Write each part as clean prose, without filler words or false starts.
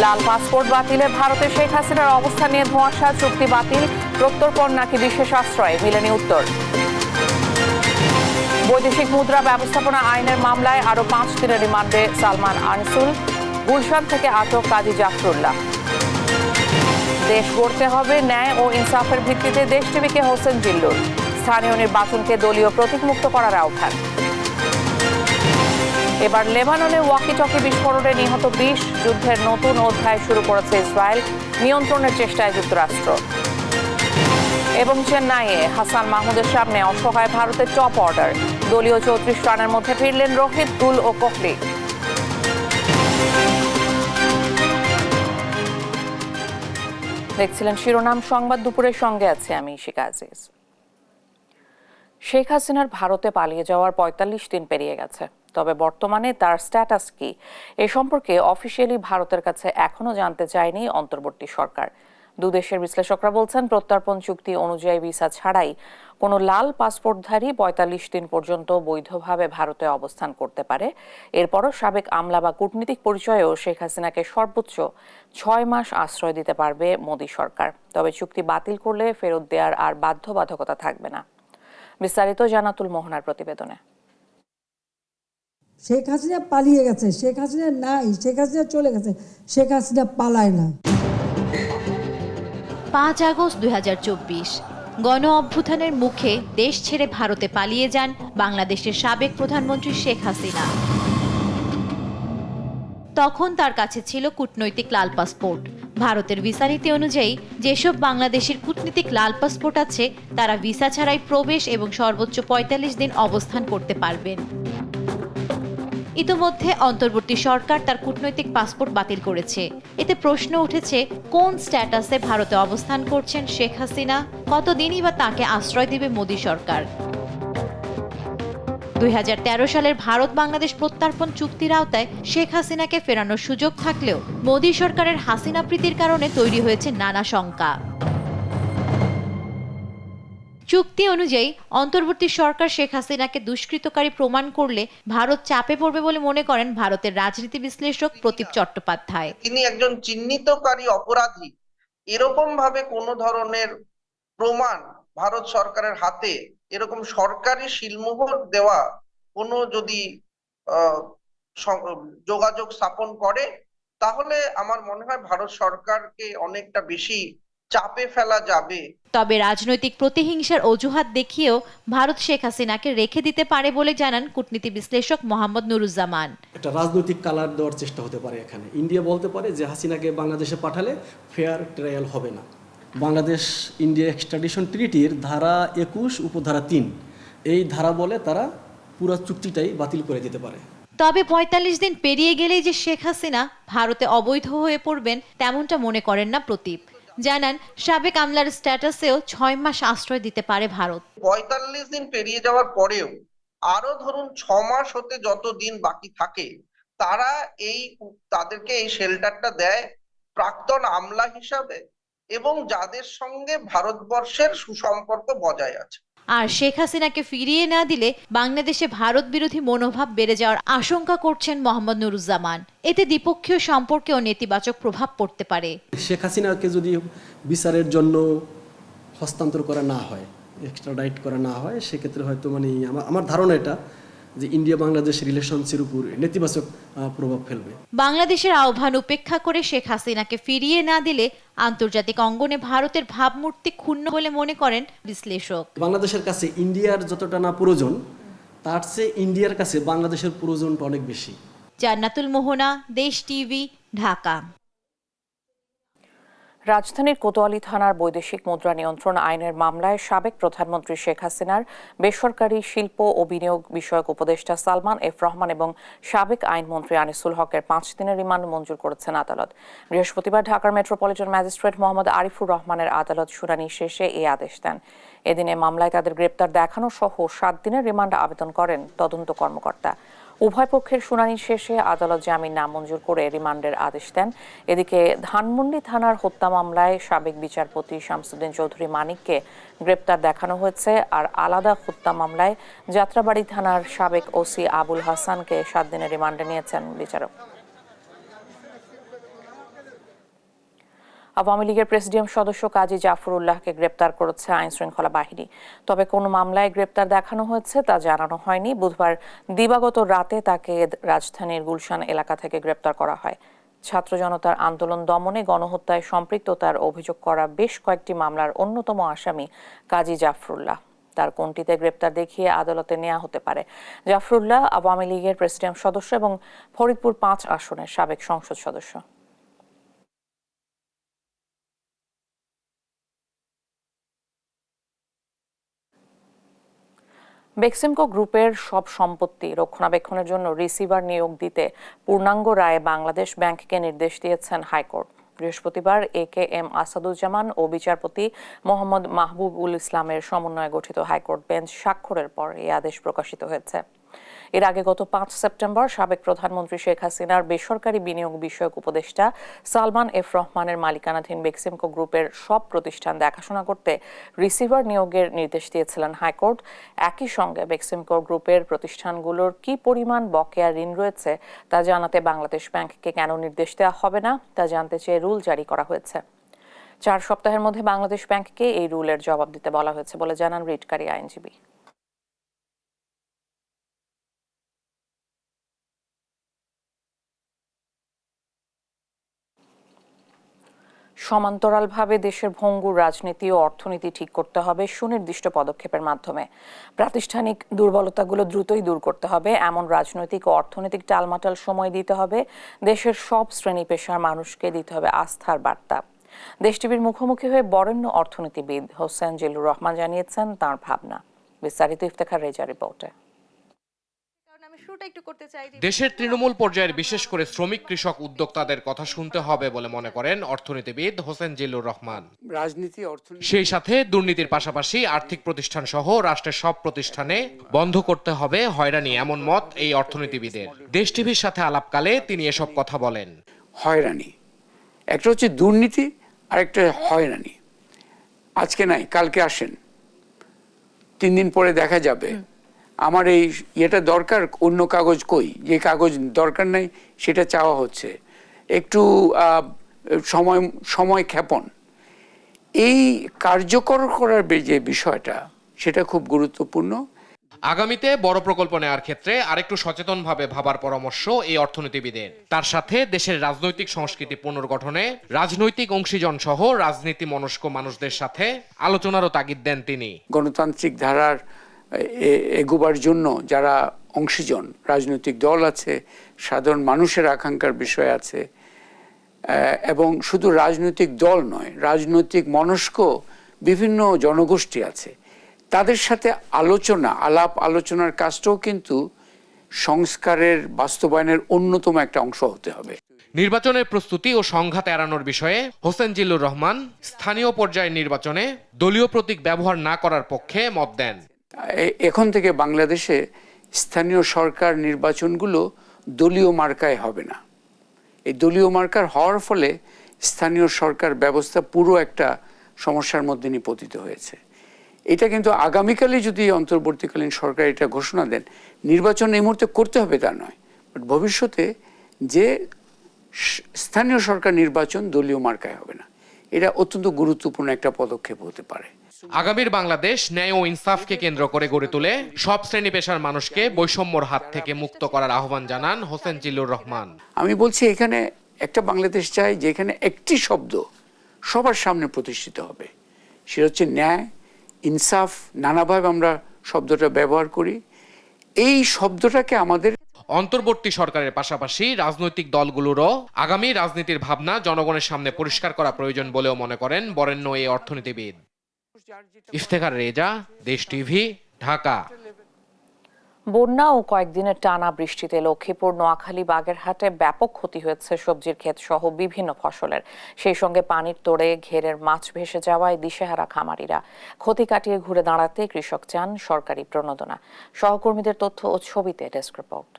লাল passport বাতিলে ভারতে শেখ হাসিনার অবস্থান নিয়ে ধোঁয়াশা, চুক্তি বাতিল, প্রত্যর্পণ নাকি বিশেষ আশ্রয়, মিলেনি উত্তর। বৈদেশিক মুদ্রা ব্যবস্থাপনা আইনের মামলায় আরো 5 দিনের রিমান্ডে সালমান আনিসুল, গুলশান থেকে আটক কাজী জাফরুল্লাহ। দেশ গড়তে হবে ন্যায় ও ইনসাফের ভিত্তিতে, দেশ টিভিকে হোসেন জিল্লুর। স্থানীয় নির্বাচনকে দলীয় প্রতীকমুক্ত করার আহ্বান। এবার লেবাননে ওয়াকি-টকি বিস্ফোরণে নিহত 20, যুদ্ধের নতুন অধ্যায় শুরু করেছে ইসরায়েল, নিয়ন্ত্রণের চেষ্টায় যুক্তরাষ্ট্র। এবং চেন্নাইয়ে হাসান মাহমুদের সামনে অসহায় ভারতের টপ অর্ডার, দলীয় 34 রানের মধ্যে ফিরলেন রোহিত, গুল ও কোহলি। দেখছিলেন শিরোনাম সংবাদ, দুপুরের সঙ্গে আছে আমি ইশিকা আজিজ। শেখ হাসিনার ভারতে পালিয়ে যাওয়ার 45 দিন পেরিয়ে গেছে, তবে বর্তমানে তার স্ট্যাটাস কি এ সম্পর্কে অফিসিয়ালি ভারতের কাছে এখনো জানতে চায়নি অন্তর্বর্তী সরকার। দুদেশের বিশ্লেষকরা বলছেন, প্রত্যর্পণ চুক্তি অনুযায়ী ভিসা ছাড়াই কোনো লাল পাসপোর্টধারী 45 দিন পর্যন্ত বৈধভাবে ভারতে অবস্থান করতে পারে। এরপরও সাবেক আমলা বা কূটনীতিক পরিচয়েও শেখ হাসিনাকে সর্বোচ্চ 6 মাস আশ্রয় দিতে পারবে মোদী সরকার। তবে চুক্তি বাতিল করলে ফেরত দেওয়ার আর বাধ্যবাধকতা থাকবে না। বিস্তারিত জানাতুল মোহনার প্রতিবেদনে। শেখ হাসিনা পালিয়ে গেছে, শেখ হাসিনা নাই, শেখ হাসিনা চলে গেছে, শেখ হাসিনা পালায় না। 5 আগস্ট 2024 গণ অভ্যুত্থানের মুখে দেশ ছেড়ে ভারতে পালিয়ে যান বাংলাদেশের সাবেক প্রধানমন্ত্রী শেখ হাসিনা। তখন তার কাছে ছিল কূটনৈতিক লাল পাসপোর্ট। ভারতের ভিসা নীতি অনুযায়ী যেসব বাংলাদেশের কূটনীতিক লাল পাসপোর্ট আছে তারা ভিসা ছাড়াই প্রবেশ এবং সর্বোচ্চ 45 দিন অবস্থান করতে পারবেন। ইতোমধ্যে অন্তর্বর্তী সরকার তার কূটনৈতিক পাসপোর্ট বাতিল করেছে। এতে প্রশ্ন উঠেছে, কোন স্ট্যাটাসে ভারতে অবস্থান করছেন শেখ হাসিনা, কতদিনই বা তাকে আশ্রয় দেবে মোদী সরকার। 2013 সালের ভারত বাংলাদেশ প্রত্যর্পণ চুক্তির আওতায় শেখ হাসিনাকে ফেরানোর সুযোগ থাকলেও মোদী সরকারের হাসিনা প্রীতির কারণে তৈরি হয়েছে নানা শঙ্কা। চুক্তি অনুযায়ী অন্তর্বর্তী সরকার শেখ হাসিনাকে দুষ্কৃতকারী প্রমাণ করলে ভারত চাপে পড়বে বলে মনে করেন ভারতের রাজনীতি বিশ্লেষক প্রদীপ চট্টোপাধ্যায়। তিনি একজন চিহ্নিতকারী অপরাধী, এরকম ভাবে কোন ধরনের প্রমাণ ভারত সরকারের হাতে এরকম সরকারি সিলমোহর দেওয়া কোনো যদি যোগাযোগ স্থাপন করে, তাহলে আমার মনে হয় ভারত সরকারকে অনেকটা বেশি চাপে ফেলা যাবে। তবে রাজনৈতিক প্রতিহিংসার অজুহাত দেখিয়েও ভারত শেখ হাসিনাকে রেখে দিতে পারে বলে জানান কূটনীতি বিশ্লেষক মোহাম্মদ নুরুজ্জামান। একটা রাজনৈতিক কালার দেওয়ার চেষ্টা হতে পারে এখানে। ইন্ডিয়া বলতে পারে যে হাসিনাকে বাংলাদেশে পাঠালে ফেয়ার ট্রায়াল হবে না। বাংলাদেশ ইন্ডিয়া এক্সট্রাডিশন ট্রিটির ধারা 21 উপধারা 3 এই ধারা বলে তারা পুরো চুক্তিটাই বাতিল করে দিতে পারে। তবে 45 দিন পেরিয়ে গেলেই যে শেখ হাসিনা ভারতে অবৈধ হয়ে পড়বেন তেমনটা মনে করেন না প্রদীপ। জানান, সাবেক আমলার স্ট্যাটাসেও 6 মাস আশ্রয় দিতে পারে ভারত। 45 দিন পেরিয়ে যাওয়ার পরেও আরো ধরুন 6 মাস হতে যত দিন বাকি থাকে, তারা তাদেরকে এই শেল্টারটা দেয় প্রাক্তন আমলা হিসাবে এবং যাদের সঙ্গে ভারতবর্ষের সুসম্পর্ক বজায় আছে। আর শেখ হাসিনাকে ফিরিয়ে না দিলে বাংলাদেশে ভারত বিরোধী মনোভাব বেড়ে যাওয়ার আশঙ্কা করছেন মোহাম্মদ নুরুজ্জামান। এতে দ্বিপক্ষীয় সম্পর্কেও নেতিবাচক প্রভাব পড়তে পারে। শেখ হাসিনাকে যদি বিচারের জন্য হস্তান্তর করা না হয়, এক্সট্রাডাইট করা না হয়, সেক্ষেত্রে হয়তো আমার ধারণা এটা যে ইন্ডিয়া বাংলাদেশ রিলেশনসের উপর নেতিবাচক প্রভাব ফেলবে। বাংলাদেশের আহ্বান উপেক্ষা করে শেখ হাসিনাকে ফিরিয়ে না দিলে আন্তর্জাতিক অঙ্গনে ভারতের ভাবমূর্তি ক্ষুণ্ণ বলে মনে করেন বিশ্লেষক। বাংলাদেশের কাছে ইন্ডিয়ার যতটা না প্রয়োজন, তার চেয়ে ইন্ডিয়ার কাছে বাংলাদেশের প্রয়োজনটা অনেক বেশি। জান্নাতুল মোহনা, দেশ টিভি, ঢাকা। রাজধানীর কোতোয়ালি থানার বৈদেশিক মুদ্রা নিয়ন্ত্রণ আইনের মামলায় সাবেক প্রধানমন্ত্রী শেখ হাসিনার বেসরকারি শিল্প ও বিনিয়োগ বিষয়ক উপদেষ্টা সালমান এফ রহমান এবং সাবেক আইনমন্ত্রী আনিসুল হকের 5 দিনের রিমান্ড মঞ্জুর করেছেন আদালত। বৃহস্পতিবার ঢাকার মেট্রোপলিটন ম্যাজিস্ট্রেট মোহাম্মদ আরিফুর রহমানের আদালত শুনানি শেষে এই আদেশ দেন। এদিনে মামলায় তাদের গ্রেপ্তার দেখানো সহ 7 দিনের রিমান্ড আবেদন করেন তদন্ত কর্মকর্তা। উভয় পক্ষের শুনানি শেষে আদালত জামিন নামঞ্জুর করে রিমান্ডের আদেশ দেন। এদিকে ধানমন্ডি থানার হত্যা মামলায় সাবেক বিচারপতি শামসুদ্দিন চৌধুরী মানিককে গ্রেপ্তার দেখানো হয়েছে, আর আলাদা হত্যা মামলায় যাত্রাবাড়ি থানার সাবেক ওসি আবুল হাসানকে 7 দিনের রিমান্ডে নিয়েছেন বিচারক। আওয়ামী লীগের প্রেসিডিয়াম সদস্য কাজী জাফরুল্লাহকে গ্রেপ্তার করেছে আইনশৃঙ্খলা বাহিনী। তবে কোন মামলায় গ্রেপ্তার দেখানো হয়েছে তা জানানো হয়নি। বুধবার দিবাগত রাতে তাকে রাজধানীর গুলশান এলাকা থেকে গ্রেপ্তার করা হয়। ছাত্র জনতার আন্দোলন দমনে গণহত্যায় সম্পৃক্ততার অভিযোগ করা বেশ কয়েকটি মামলার অন্যতম আসামি কাজী জাফরুল্লাহ। তার কোনটিতে গ্রেপ্তার দেখিয়ে আদালতে নেওয়া হতে পারে। জাফরুল্লাহ আওয়ামী লীগের প্রেসিডিয়াম সদস্য এবং ফরিদপুর 5 আসনের সাবেক সংসদ সদস্য। বেক্সিমকো গ্রুপের সব সম্পত্তি রক্ষণাবেক্ষণের জন্য রিসিভার নিয়োগ দিতে পূর্ণাঙ্গ রায়ে বাংলাদেশ ব্যাংককে নির্দেশ দিয়েছেন হাইকোর্ট। বৃহস্পতিবার AKM আসাদুজ্জামান ও বিচারপতি মোহাম্মদ মাহবুবুল ইসলামের সমন্বয়ে গঠিত হাইকোর্ট বেঞ্চ স্বাক্ষরের পর এই আদেশ প্রকাশিত হয়েছে। এর আগে গত 5 সেপ্টেম্বর সাবেক প্রধানমন্ত্রী শেখ হাসিনার বেসরকারি বিনিয়োগ বিষয়ক উপদেষ্টা সালমান এফ রহমানের মালিকানাধীন বেক্সিমকো গ্রুপের সব প্রতিষ্ঠান দেখাশোনা করতে রিসিভার নিয়োগের নির্দেশ দিয়েছিলেন হাইকোর্ট। একই সঙ্গে বেক্সিমকো গ্রুপের প্রতিষ্ঠানগুলোর কি পরিমাণ বকেয়া ঋণ রয়েছে তা জানাতে বাংলাদেশ ব্যাংককে কেন নির্দেশ দেওয়া হবে না তা জানতে চেয়ে রুল জারি করা হয়েছে। 4 সপ্তাহের মধ্যে বাংলাদেশ ব্যাংককে এই রুলের জবাব দিতে বলা হয়েছে বলে জানান রিটকারী আইনজীবী। সমান্তরালভাবে দেশের ভঙ্গুর রাজনীতি ও অর্থনীতি ঠিক করতে হবে সুনির্দিষ্ট পদক্ষেপের মাধ্যমে। প্রাতিষ্ঠানিক দুর্বলতাগুলো দ্রুতই দূর করতে হবে। এমন রাজনৈতিক ও অর্থনৈতিক টালমাটাল সময় দিতে হবে। দেশের সব শ্রেণী পেশার মানুষকে দিতে হবে আস্থার বার্তা। দেশ টিভির মুখোমুখি হয়ে বরেণ্য অর্থনীতিবিদ হোসেন জিল্লুর রহমান জানিয়েছেন তাঁর ভাবনা। বিস্তারিত ইফতেখার রেজা রিপোর্টে। দেশের তৃণমূল পর্যায়ের বিশেষ করে শ্রমিক কৃষক উদ্যোক্তাদের কথা শুনতে হবে বলে মনে করেন অর্থনীতিবিদ হোসেন জিল্লুর রহমান। সেই সাথে দুর্নীতির পাশাপাশি আর্থিক প্রতিষ্ঠান সহ রাষ্ট্রের সব প্রতিষ্ঠানে বন্ধ করতে হবে হয়রানি, এমন মত এই অর্থনীতিবিদের। দেশ টিভির সাথে আলাপকালে তিনি এসব কথা বলেন। হয়রানি একটা হচ্ছে দুর্নীতি আর একটা হয়রানি। আজকে নাই কালকে আসেন, 3 দিন পরে দেখা যাবে আমার এই এটা দরকার, অন্য কাগজ কই, যে কাগজ দরকার নাই সেটা চাওয়া হচ্ছে। একটু সময় ক্ষেপণ, এই কার্যকর করার যে বিষয়টা সেটা খুব গুরুত্বপূর্ণ। আগামীতে বড় প্রকল্প নেওয়ার ক্ষেত্রে আরেকটু সচেতনভাবে ভাবার পরামর্শ এই অর্থনীতিবিদের। তার সাথে দেশের রাজনৈতিক সংস্কৃতি পুনর্গঠনে রাজনৈতিক অংশীজন সহ রাজনীতি মনস্ক মানুষদের সাথে আলোচনারও তাগিদ দেন তিনি। গণতান্ত্রিক ধারার এগোবার জন্য যারা অংশীজন, রাজনৈতিক দল আছে, সাধারণ মানুষের আকাঙ্ক্ষার বিষয় আছে, এবং শুধু রাজনৈতিক দল নয়, রাজনৈতিক মনস্ক বিভিন্ন জনগোষ্ঠী আছে, তাদের সাথে আলাপ আলোচনার কাজটাও কিন্তু সংস্কারের বাস্তবায়নের অন্যতম একটা অংশ হতে হবে। নির্বাচনের প্রস্তুতি ও সংঘাত এড়ানোর বিষয়ে হোসেন জিল্লুর রহমান স্থানীয় পর্যায়ের নির্বাচনে দলীয় প্রতীক ব্যবহার না করার পক্ষে মত দেন। এখন থেকে বাংলাদেশে স্থানীয় সরকার নির্বাচনগুলো দলীয় মার্কায় হবে না। এই দলীয় মার্কার হওয়ার ফলে স্থানীয় সরকার ব্যবস্থা পুরো একটা সমস্যার মধ্যে নিপতিত হয়েছে। এটা কিন্তু আগামীকালে যদি অন্তর্বর্তীকালীন সরকার এটা ঘোষণা দেন, নির্বাচন এই মুহূর্তে করতে হবে তা নয়, বাট ভবিষ্যতে যে স্থানীয় সরকার নির্বাচন দলীয় মার্কায় হবে না, এটা অত্যন্ত গুরুত্বপূর্ণ একটা পদক্ষেপ হতে পারে। আগামীর বাংলাদেশ ন্যায় ও ইনসাফকে কেন্দ্র করে গড়ে তুলে সব শ্রেণী পেশার মানুষকে বৈষম্যর হাত থেকে মুক্ত করার আহ্বান জানান হোসেন জিল্লুর রহমান। আমি বলছি এখানে একটা বাংলাদেশ চাই যেখানে একটি শব্দ সবার সামনে প্রতিষ্ঠিত হবে, সেটা হচ্ছে ন্যায়, ইনসাফ। নানাভাবে আমরা শব্দটা ব্যবহার করি, এই শব্দটাকে আমাদের অন্তর্বর্তী সরকারের পাশাপাশি রাজনৈতিক দলগুলোরও আগামী রাজনীতির ভাবনা জনগণের সামনে পরিষ্কার করা প্রয়োজন বলেও মনে করেন বরেণ্য এই অর্থনীতিবিদ। ইফতেখার রেজা, দেশ টিভি, ঢাকা। বন্যা ও কয়েকদিনের টানা বৃষ্টিতে লক্ষ্মীপুর, নোয়াখালী, বাগেরহাটে ব্যাপক ক্ষতি হয়েছে সবজির ক্ষেত সহ বিভিন্ন ফসলের। সেই সঙ্গে পানির তোড়ে ঘেরের মাছ ভেসে যাওয়ায় দিশেহারা খামারিরা। ক্ষতি কাটিয়ে ঘুরে দাঁড়াতে কৃষক চান সরকারি প্রণোদনা। সহকর্মীদের তথ্য ও ছবিতে ডেস্ক রিপোর্ট।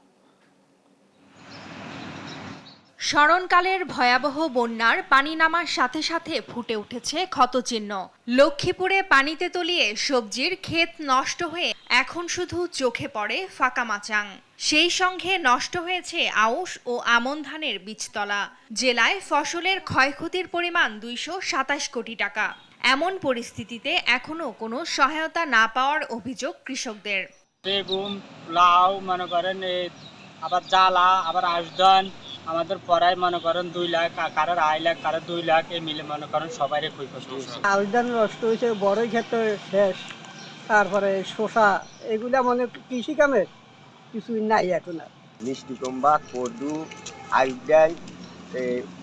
স্মরণকালের ভয়াবহ বন্যার পানি নামার সাথে সাথে ফুটে উঠেছে ক্ষতচিহ্ন। লক্ষ্মীপুরে পানিতে তলিয়ে সবজির ক্ষেত নষ্ট হয়ে এখন শুধু চোখে পড়ে ফাঁকা মাচাং। সেই সঙ্গে নষ্ট হয়েছে আউশ ও আমন ধানের বীজতলা। জেলায় ফসলের ক্ষয়ক্ষতির পরিমাণ 227 কোটি টাকা। এমন পরিস্থিতিতে এখনো কোনো সহায়তা না পাওয়ার অভিযোগ কৃষকদের। বেগুন, লাউ মনে করেন, আবার জ্বালা, আবার আশদান, আমাদের পড়ায় মনে করেন 2 লাখ, কারোর 2.5 লাখ, কারোর 2 লাখ, এই মিলে মনে করেন সবারই ক্ষয়ক্ষতি হয়েছে। আশদান নষ্ট হয়েছে, বড়ই ক্ষেত্রে শেষ, তারপরে শসা, এগুলা মানে কৃষি কামের কিছুই নাই এখন আর। মিষ্টি কুমড়া, কদু, আইডান,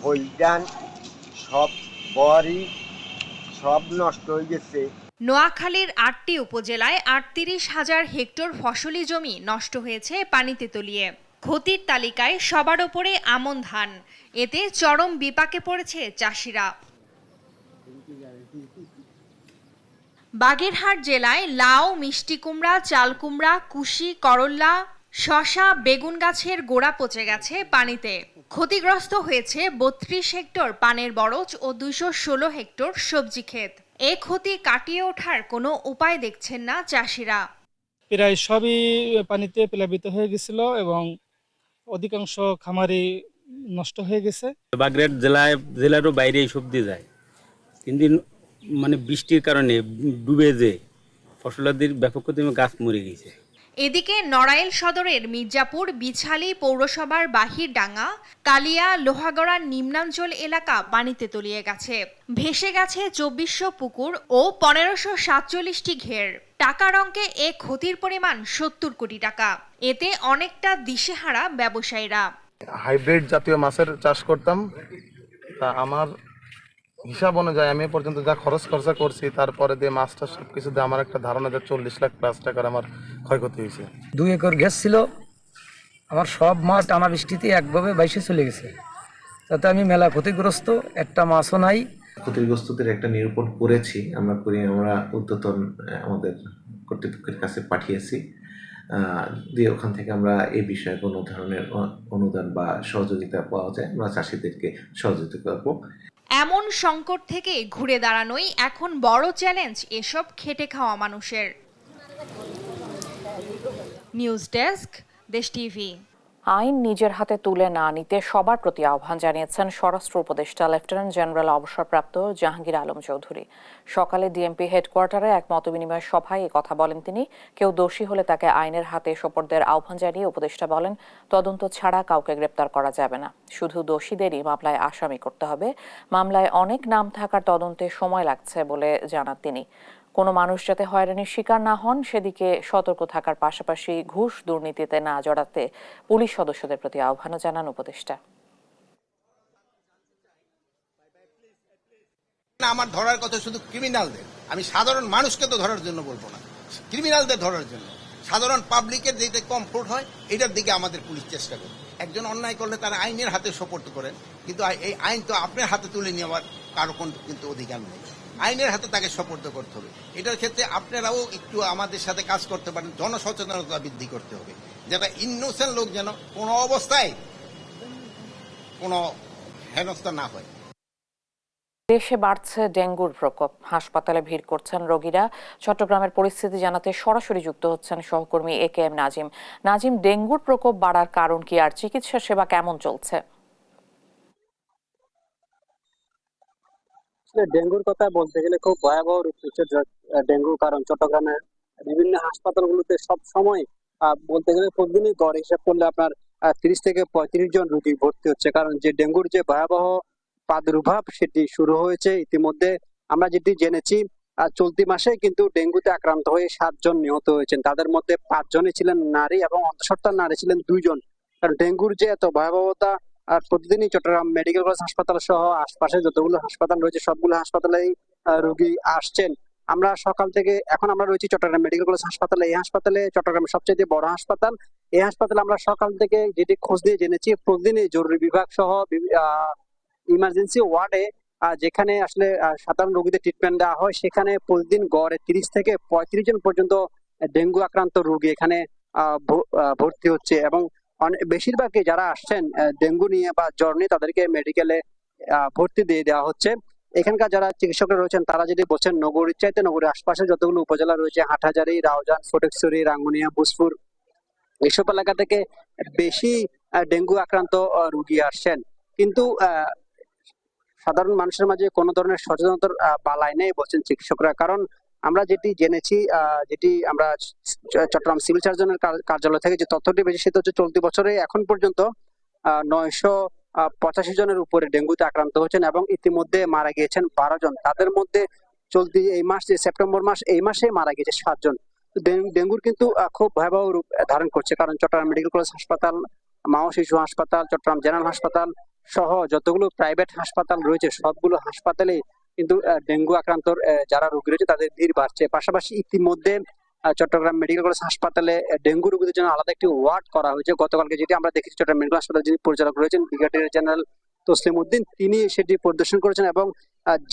হইডান, সব বড়ি সব নষ্ট হয়ে গেছে। নোয়াখালীর 8টি উপজেলায় 38,000 হেক্টর ফসলি জমি নষ্ট হয়েছে পানিতে তলিয়ে। ক্ষতির তালিকায় সবার ওপরে আমন ধান। এতে চরম বিপাকে পড়েছে চাষিরা। বাগেরহাট জেলায় লাউ, মিষ্টি কুমড়া, চাল কুমড়া, কুশি, করল্লা, শসা, বেগুন গাছের গোড়া পচে গেছে পানিতে। ক্ষতিগ্রস্ত হয়েছে 32 হেক্টর পানের বরজ ও 216 হেক্টর সবজি ক্ষেত। এ ক্ষতি কাটিয়ে ওঠার কোনো উপায় দেখছেন না চাষিরা। প্রায় সবই পানিতে প্লাবিত হয়ে গেছিল এবং অধিকাংশ খামারি নষ্ট হয়ে গেছে। বাগেরহাট জেলারও বাইরে এই সবজি যায়, কিন্তু মানে বৃষ্টির কারণে ডুবে যে ফসলাদির ব্যাপক ক্ষতি, গাছ মরে গেছে। এদিকে নড়াইল সদরের মির্জাপুর, বিছালী পৌরসভার বাহিরডাঙ্গা, কালিয়া, লোহাগড়ার নিম্নাঞ্চল এলাকা পানিতে তলিয়ে গেছে। ভেসে গেছে 2400 পুকুর ও 1547টি ঘের। টাকার অঙ্কে এ ক্ষতির পরিমাণ 70 কোটি টাকা। এতে অনেকটা দিশেহারা ব্যবসায়ীরা। হাইব্রিড জাতীয় মাছের চাষ করতাম, তা আমার হিসাব অনুযায়ী আমি পর্যন্ত যা খরচা করছি, তারপরে দিয়ে মাছটা সবকিছু দিয়ে আমার একটা ধারণা যে 40 লাখ প্লাস টাকার আমার ক্ষয়ক্ষতি হয়েছে। 2 একর ঘেস ছিল, আমার সব মাছ টানা বৃষ্টিতে একভাবে বাইসে চলে গেছে, তাতে আমি মেলা ক্ষতিগ্রস্ত, একটা মাছও নাই। ক্ষতিগ্রস্তদের একটা নিরূপণ করেছি আমরা ঊর্ধ্বতন আমাদের কর্তৃপক্ষের কাছে পাঠিয়েছি, দিয়ে ওখান থেকে আমরা এই বিষয়ে কোনো ধরনের অনুদান বা সহযোগিতা পাওয়া যায় আমরা চাষিদেরকে সহযোগিতা করব। এমন সংকট থেকে ঘুরে দাঁড়ানোই এখন বড় চ্যালেঞ্জ এসব খেটে খাওয়া মানুষের। নিউজ ডেস্ক, দেশ টিভি। আইন নিজের হাতে তুলে না নিতে সবার প্রতি আহ্বান জানিয়েছেন স্বরাষ্ট্র উপদেষ্টা লেফটেন্যান্ট জেনারেল অবসরপ্রাপ্ত জাহাঙ্গীর আলম চৌধুরী। সকালে ডিএমপি হেডকোয়ার্টারে এক মতবিনিময় সভায় কথা বলেন তিনি। কেউ দোষী হলে তাকে আইনের হাতে সোপর্দের আহ্বান জানিয়ে উপদেষ্টা বলেন, তদন্ত ছাড়া কাউকে গ্রেপ্তার করা যাবে না, শুধু দোষীদেরই মামলায় আসামি করতে হবে। মামলায় অনেক নাম থাকার তদন্তে সময় লাগছে বলে জানান তিনি। কোনো মানুষ যাতে হয়রানির শিকার না হন সেদিকে সতর্ক থাকার পাশাপাশি ঘুষ দুর্নীতিতে না জড়াতে পুলিশ সদস্যদের প্রতি আহ্বানও জানান উপদেষ্টা। আমার ধরার কথা শুধু ক্রিমিনালদের, আমি সাধারণ মানুষকে তো ধরার জন্য বলবো না, ক্রিমিনালদের ধরার জন্য। সাধারণ পাবলিকের যেতে কমফোর্ট হয় এটার দিকে আমাদের পুলিশ চেষ্টা করে। একজন অন্যায় করলে তারা আইনের হাতে সোপর্দ করেন, কিন্তু এই আইন তো আপনার হাতে তুলে নেওয়ার কারো কিন্তু অধিকার নেই। আইনের হাতে তাকে সোপর্দ করতে হবে। এটার ক্ষেত্রে আপনারাও একটু আমাদের সাথে কাজ করতে পারেন, জনসচেতনতা বৃদ্ধি করতে হবে, যাতে ইনোসেন্ট লোক যেন কোনো অবস্থায় কোনো হেনস্থা না হয়। দেশে বাড়ছে ডেঙ্গুর প্রকোপ, হাসপাতালে ভিড় করছেন রোগীরা। চট্টগ্রামের পরিস্থিতি জানাতে সরাসরি যুক্ত হচ্ছেন সহকর্মী AKM নাজিম। নাজিম, ডেঙ্গুর প্রকোপ বাড়ার কারণ কি আর চিকিৎসা সেবা কেমন চলছে? ডেঙ্গুর কথা বলতে গেলে খুব ভয়াবহ রূপ নিচ্ছে ডেঙ্গু, কারণ চট্টগ্রামের বিভিন্ন হাসপাতালগুলোতে সব সময় বলতে গেলে প্রতিদিনই গড় হিসাব করলে আপনার 30 থেকে 35 জন রোগী ভর্তি হচ্ছে। কারণ যে ডেঙ্গুর যে ভয়াবহ প্রাদুর্ভাব সেটি শুরু হয়েছে ইতিমধ্যে। আমরা যেটি জেনেছি চলতি মাসে কিন্তু ডেঙ্গুতে আক্রান্ত হয়ে 7 জন নিহত হয়েছেন, তাদের মধ্যে 5 জনই ছিলেন নারী এবং অন্তঃসত্ত্বা নারী ছিলেন 2 জন। কারণ ডেঙ্গুর যে এত ভয়াবহতা, আর প্রতিদিনই চট্টগ্রাম মেডিকেল কলেজ হাসপাতাল সহ আশপাশে যতগুলো হাসপাতাল রয়েছে সবগুলো হাসপাতালেই রোগী আসছেন। আমরা সকাল থেকে এখন আমরা রয়েছি চট্টগ্রাম মেডিকেল কলেজ হাসপাতালে। এই হাসপাতালে চট্টগ্রামের সবচেয়ে বড় হাসপাতাল। এই হাসপাতালে আমরা সকাল থেকে যেটি খোঁজ দিয়ে জেনেছি প্রতিদিনই জরুরি বিভাগ সহ ইমার্জেন্সি ওয়ার্ডে যেখানে আসলে সাধারণ রোগীদের ট্রিটমেন্ট দেওয়া হয়, সেখানে প্রতিদিন গড়ে 30 থেকে 35 জন পর্যন্ত ডেঙ্গু আক্রান্ত রোগী এখানে ভর্তি হচ্ছে। এবং বেশিরভাগই যারা আসছেন ডেঙ্গু নিয়ে বা জ্বর নিয়ে তাদেরকে মেডিকেলে ভর্তি দিয়ে দেওয়া হচ্ছে। এখানকার যারা চিকিৎসকরা রয়েছেন তারা যদি বলছেন নগরীর চাইতে নগরীর আশপাশে যতগুলো উপজেলা রয়েছে হাটহাজারী, রাউজান, ফটিকছড়ি, রাঙ্গুনিয়া, ভূসপুর এইসব এলাকা থেকে বেশি ডেঙ্গু আক্রান্ত রোগী আসছেন। কিন্তু সাধারণ মানুষের মাঝে কোনো ধরনের সচেতনতার বালাই নেই বলছেন চিকিৎসকরা। কারণ আমরা যেটি জেনেছি, যেটি আমরা চট্টগ্রাম সিভিল সার্জনের কার্যালয় থেকে যে তথ্যটি পেয়েছি সেটা হচ্ছে চলতি বছরে এখন পর্যন্ত 985 জনের উপরে ডেঙ্গুতে আক্রান্ত হয়েছেন এবং ইতিমধ্যে মারা গিয়েছেন 12 জন। তাদের মধ্যে চলতি এই মাস যে সেপ্টেম্বর মাস, এই মাসে মারা গিয়েছে 7 জন। ডেঙ্গুর কিন্তু খুব ভয়াবহ রূপ ধারণ করছে, কারণ চট্টগ্রাম মেডিকেল কলেজ হাসপাতাল, মা ও শিশু হাসপাতাল, চট্টগ্রাম জেনারেল হাসপাতাল সহ যতগুলো প্রাইভেট হাসপাতাল রয়েছে সবগুলো হাসপাতালে কিন্তু ডেঙ্গু আক্রান্ত যারা রোগী রয়েছে তাদের ভিড় বাড়ছে। পাশাপাশি ইতিমধ্যে চট্টগ্রাম মেডিকেল কলেজ হাসপাতালে ডেঙ্গু রোগীদের জন্য আলাদা একটি ওয়ার্ড করা হয়েছে। গতকালকে যেটি আমরা দেখেছি, চট্টগ্রাম মেডিকেল হাসপাতাল যিনি পরিচালক রয়েছেন ব্রিগেডিয়ার জেনারেল তসলিম উদ্দিন, তিনি সেটি পরিদর্শন করেছেন এবং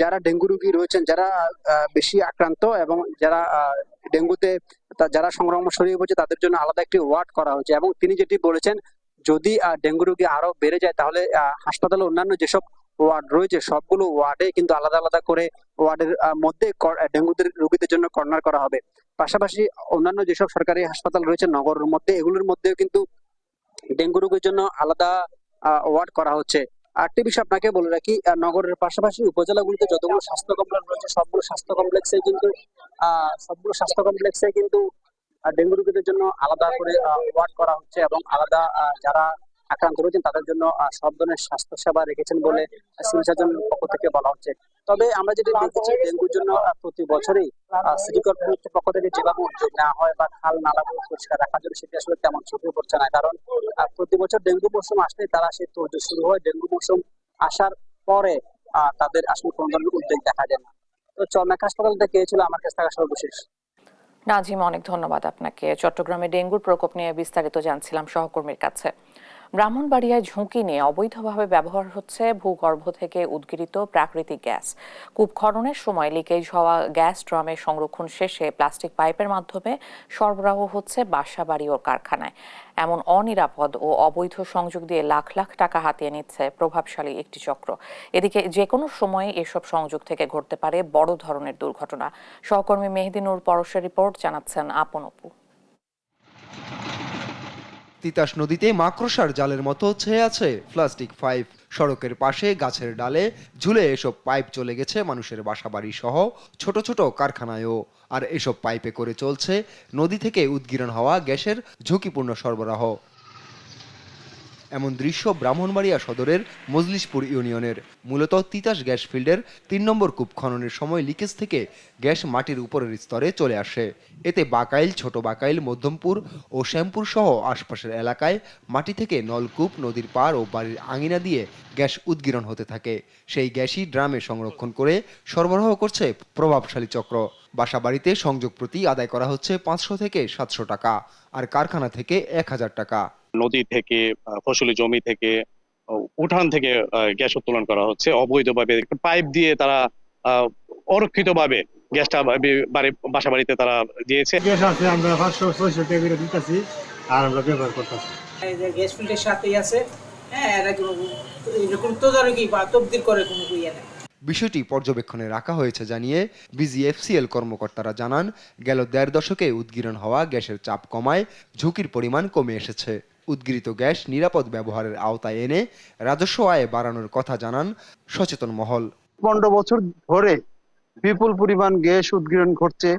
যারা ডেঙ্গু রোগী রয়েছেন, যারা বেশি আক্রান্ত এবং যারা ডেঙ্গুতে যারা সংক্রমণ ছড়িয়ে পড়ছে তাদের জন্য আলাদা একটি ওয়ার্ড করা হয়েছে। এবং তিনি যেটি বলেছেন, যদি ডেঙ্গু রোগী আরো বেড়ে যায় তাহলে হাসপাতালে অন্যান্য যেসব ওয়ার্ড রয়েছে সবগুলো ওয়ার্ডে কিন্তু আলাদা আলাদা করে ওয়ার্ডের মধ্যে ডেঙ্গুদের রোগীদের জন্য কর্নার করা হবে। পাশাপাশি অন্যান্য যেসব সরকারি হাসপাতাল রয়েছে নগরের মধ্যে, এগুলোর মধ্যেও কিন্তু ডেঙ্গু রোগীর জন্য আলাদা ওয়ার্ড করা হচ্ছে। আরেকটি বিষয় আপনাকে বলে রাখি, নগরের পাশাপাশি উপজেলাগুলিতে যতগুলো স্বাস্থ্য কমপ্লেক্স রয়েছে সবগুলো স্বাস্থ্য কমপ্লেক্সে কিন্তু ডেঙ্গু রোগীদের জন্য আলাদা করে ওয়ার্ড করা হচ্ছে এবং আলাদা যারা আক্রান্ত রয়েছেন তাদের জন্য সব ধরনের স্বাস্থ্য সেবা রেখেছেন বলে সিভিল সার্জনের পক্ষ থেকে বলা হচ্ছে। তবে আমরা যেটা দেখেছি, ডেঙ্গুর জন্য প্রতি বছরই সিটি কর্পোরেশনের পক্ষ থেকে যেভাবে উদ্যোগ নেওয়া হয় বা খাল নালাগুলো পরিষ্কার রাখার জন্য, সেটি আসলে তেমন চোখে পড়ছে না। কারণ প্রতি বছর ডেঙ্গু মৌসুম আসলে তারা সেই তোড়জোড় শুরু হয়, ডেঙ্গু মৌসুম আসার পরে তাদের আসলে কোনো ধরনের উদ্যোগ দেখা যায় না। তো চরনাক হাসপাতাল থেকে ছিল আমার কাছে থাকা সর্বশেষ। নাজিম, অনেক ধন্যবাদ আপনাকে। চট্টগ্রামে ডেঙ্গুর প্রকোপ নিয়ে বিস্তারিত জানছিলাম সহকর্মীর কাছে। ব্রাহ্মণবাড়িয়ায় ঝুঁকি নিয়ে অবৈধভাবে ব্যবহার হচ্ছে ভূগর্ভ থেকে উদ্গৃহীত প্রাকৃতিক গ্যাস। কূপ খননের সময় লিকেজ হওয়া গ্যাস ড্রামে সংরক্ষণ শেষে প্লাস্টিক পাইপের মাধ্যমে সরবরাহ হচ্ছে বাসাবাড়ি ও কারখানায়। এমন অনিরাপদ ও অবৈধ সংযোগ দিয়ে লাখ লাখ টাকা হাতিয়ে নিচ্ছে প্রভাবশালী একটি চক্র। এদিকে যে কোনো সময়ে এসব সংযোগ থেকে ঘটতে পারে বড় ধরনের দুর্ঘটনা। সহকর্মী মেহেদী নূর পরশের রিপোর্ট, জানাচ্ছেন আপন অপু। তিতাস নদীতে মাকড়সার জালের মতো ছেয়ে আছে প্লাস্টিক পাইপ। সড়কের পাশে গাছের ডালে ঝুলে এসব পাইপ চলে গেছে মানুষের বাসাবাড়ি সহ ছোট ছোট কারখানায়ও। আর এসব পাইপে করে চলছে নদী থেকে উদ্গীরণ হওয়া গ্যাসের ঝুঁকিপূর্ণ সরবরাহ। এমন দৃশ্য ব্রাহ্মণবাড়িয়া সদরের মজলিশপুর ইউনিয়নের। মূলত তিতাস গ্যাস ফিল্ডের 3 নম্বর কূপ খননের সময় লিকেজ থেকে গ্যাস মাটির উপরের স্তরে চলে আসে। এতে বাকাইল, ছোট বাকাইল, মধ্যমপুর ও শ্যামপুর সহ আশপাশের এলাকায় মাটি থেকে নলকূপ, নদীর পাড় ও বাড়ির আঙিনা দিয়ে গ্যাস উদ্গীরণ হতে থাকে। সেই গ্যাসই ড্রামে সংরক্ষণ করে সরবরাহ করছে প্রভাবশালী চক্র। বাসাবাড়িতে সংযোগ প্রতি আদায় করা হচ্ছে 500 থেকে 700 টাকা, আর কারখানা থেকে 1000 টাকা। নদী থেকে, ফসলি জমি থেকে, উঠান থেকে গ্যাস উত্তোলন করা হচ্ছে অবৈধভাবে। পাইপ দিয়ে তারা অরক্ষিতভাবে গ্যাসটা বাসা বাড়িতে তারা দিয়েছে। গ্যাস আছে, আমরা 500-600 টাকা করে দিতেছি আর আমরা ব্যবহার করতেছি। এই যে গ্যাস ফিল্ডের সাথেই আছে, হ্যাঁ, এরকম তদারকি বা তদবির করে কোনো ইয়ে নেই। বিষয়টি পর্যবেক্ষণে রাখা হয়েছে জানিয়ে বিজিএফসিএল কর্মকর্তারা জানান, গেল 1.5 দশকে উদ্গীরণ হওয়া গ্যাসের চাপ কমায় ঝুঁকির পরিমাণ কমে এসেছে। উদ্গৃহীত গ্যাস নিরাপদ ব্যবহারের আওতায় এনে রাজস্ব আয় বাড়ানোর কথা জানান সচেতন মহল। 15 বছর ধরে বিপুল পরিমাণ গ্যাস উদ্গীরণ ঘটছে।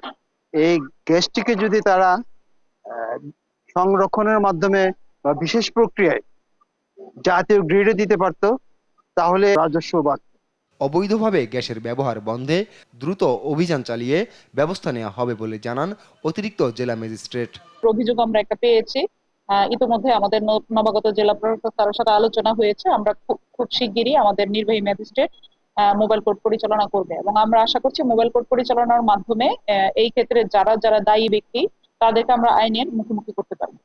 এই গ্যাসটিকে যদি তারা সংরক্ষণের মাধ্যমে বা বিশেষ প্রক্রিয়ায় জাতীয় গ্রিডে দিতে পারতো তাহলে রাজস্ব বাড়ত। অবৈধভাবে গ্যাসের ব্যবহার বন্ধে দ্রুত অভিযান চালিয়ে ব্যবস্থা নেওয়া হবে বলে জানান অতিরিক্ত জেলা ম্যাজিস্ট্রেট। অভিযোগ আমরা একটা পেয়েছি, ইতিমধ্যে আমাদের নবাগত জেলা প্রশাসক তার সাথে আলোচনা হয়েছে। আমরা খুব শিগগিরই আমাদের নির্বাহী ম্যাজিস্ট্রেট মোবাইল কোর্ট পরিচালনা করবে এবং আমরা আশা করছি মোবাইল কোর্ট পরিচালনার মাধ্যমে এই ক্ষেত্রে যারা দায়ী ব্যক্তি তাদেরকে আমরা আইনের মুখোমুখি করতে পারবো।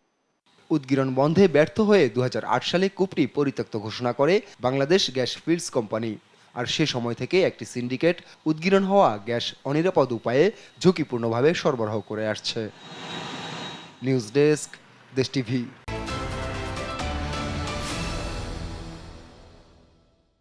উদ্গীরণ বন্ধে ব্যর্থ হয়ে 2008 সালে কূপটি পরিত্যক্ত ঘোষণা করে বাংলাদেশ গ্যাস ফিল্ডস কোম্পানি। আর সে সময় থেকে একটি সিন্ডিকেট উদ্গীরণ হওয়া গ্যাস অনিরাপদ উপায়ে ঝুঁকিপূর্ণভাবে সরবরাহ করে আসছে। নিউজ ডেস্ক, দেশ টিভি।